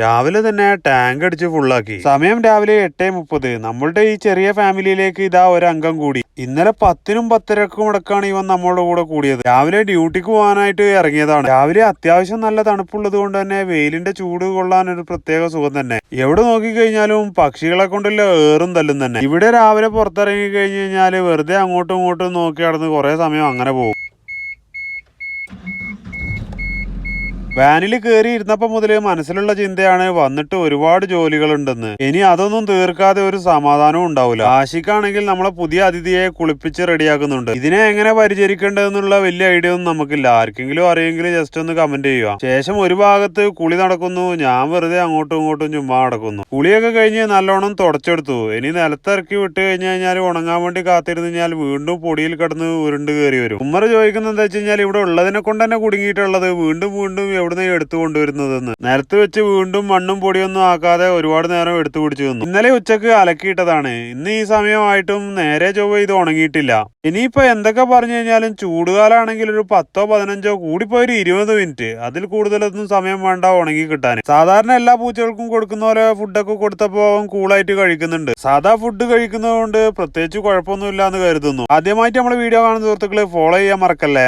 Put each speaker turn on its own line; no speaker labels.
രാവിലെ തന്നെ ടാങ്ക് അടിച്ച് ഫുള്ളാക്കി. സമയം രാവിലെ 8:30. നമ്മളുടെ ഈ ചെറിയ ഫാമിലിയിലേക്ക് ഇതാ ഒരു അംഗം കൂടി. ഇന്നലെ 10നും 10:30ക്കും അടക്കാണ് ഇവൻ നമ്മളുടെ കൂടെ കൂടിയത്. രാവിലെ ഡ്യൂട്ടിക്ക് പോകാനായിട്ട് ഇറങ്ങിയതാണ്. രാവിലെ അത്യാവശ്യം നല്ല തണുപ്പുള്ളത് കൊണ്ട് തന്നെ വെയിലിന്റെ ചൂട് കൊള്ളാൻ ഒരു പ്രത്യേക സുഖം തന്നെ. എവിടെ നോക്കിക്കഴിഞ്ഞാലും പക്ഷികളെ കൊണ്ടുള്ള ഏറും തല്ലും തന്നെ. ഇവിടെ രാവിലെ പുറത്തിറങ്ങി കഴിഞ്ഞ് കഴിഞ്ഞാല് വെറുതെ അങ്ങോട്ടും ഇങ്ങോട്ടും നോക്കി നടന്ന് കുറെ സമയം അങ്ങനെ പോകും. വാനിൽ കയറി ഇരുന്നപ്പോ മുതല് മനസ്സിലുള്ള ചിന്തയാണ് വന്നിട്ട് ഒരുപാട് ജോലികളുണ്ടെന്ന്. ഇനി അതൊന്നും തീർക്കാതെ ഒരു സമാധാനവും ഉണ്ടാവില്ല. ആഷിക്കാണെങ്കിൽ നമ്മളെ പുതിയ അതിഥിയെ കുളിപ്പിച്ച് റെഡിയാക്കുന്നുണ്ട്. ഇതിനെ എങ്ങനെ പരിചരിക്കേണ്ടതെന്നുള്ള വലിയ ഐഡിയ ഒന്നും നമുക്കില്ല. ആർക്കെങ്കിലും അറിയെങ്കിൽ ജസ്റ്റ് ഒന്ന് കമന്റ് ചെയ്യുക. ശേഷം ഒരു ഭാഗത്ത് കുളി നടക്കുന്നു, ഞാൻ വെറുതെ അങ്ങോട്ടും ഇങ്ങോട്ടും ചുമ്മാ നടക്കുന്നു. കുളിയൊക്കെ കഴിഞ്ഞ് നല്ലോണം തുടച്ചെടുത്തു. ഇനി നിലത്തിറക്കി വിട്ട് കഴിഞ്ഞു കഴിഞ്ഞാൽ ഉണങ്ങാൻ വേണ്ടി കാത്തിരുന്ന് കഴിഞ്ഞാൽ വീണ്ടും പൊടിയിൽ കിടന്ന് ഉരുണ്ട് കയറി വരും. ഉമ്മറ് ചോദിക്കുന്നത് എന്താ വെച്ച് കഴിഞ്ഞാൽ ഇവിടെ ഉള്ളതിനെ കൊണ്ട് തന്നെ കുടുങ്ങിയിട്ടുള്ളത് വീണ്ടും വീണ്ടും എവിടുന്ന് എടുത്തു കൊണ്ടുവരുന്നതെന്ന്. നിലത്ത് വെച്ച് വീണ്ടും മണ്ണും പൊടിയൊന്നും ആക്കാതെ ഒരുപാട് നേരം എടുത്തു പിടിച്ചു നിന്നു. ഇന്നലെ ഉച്ചക്ക് അലക്കിയിട്ടതാണ്. ഇന്ന് ഈ സമയമായിട്ടും നേരെ ചൊവ്വ ഇത് ഉണങ്ങിയിട്ടില്ല. ഇനിയിപ്പോ എന്തൊക്കെ പറഞ്ഞു കഴിഞ്ഞാലും ചൂടുകാലാണെങ്കിൽ ഒരു 10ഓ 15ഓ കൂടിപ്പോയി ഒരു 20 മിനിറ്റ്, അതിൽ കൂടുതലൊന്നും സമയം വേണ്ട ഉണങ്ങി കിട്ടാൻ. സാധാരണ എല്ലാ പൂച്ചകൾക്കും കൊടുക്കുന്ന പോലെ ഫുഡൊക്കെ കൊടുത്തപ്പോ അവൻ കൂളായിട്ട് കഴിക്കുന്നുണ്ട്. സാധാ ഫുഡ് കഴിക്കുന്നത് കൊണ്ട് പ്രത്യേകിച്ച് കുഴപ്പമൊന്നും ഇല്ലാന്ന് കരുതുന്നു. ആദ്യമായിട്ട് നമ്മള് വീഡിയോ കാണുന്ന സുഹൃത്തുക്കള് ഫോളോ ചെയ്യാൻ മറക്കല്ലേ.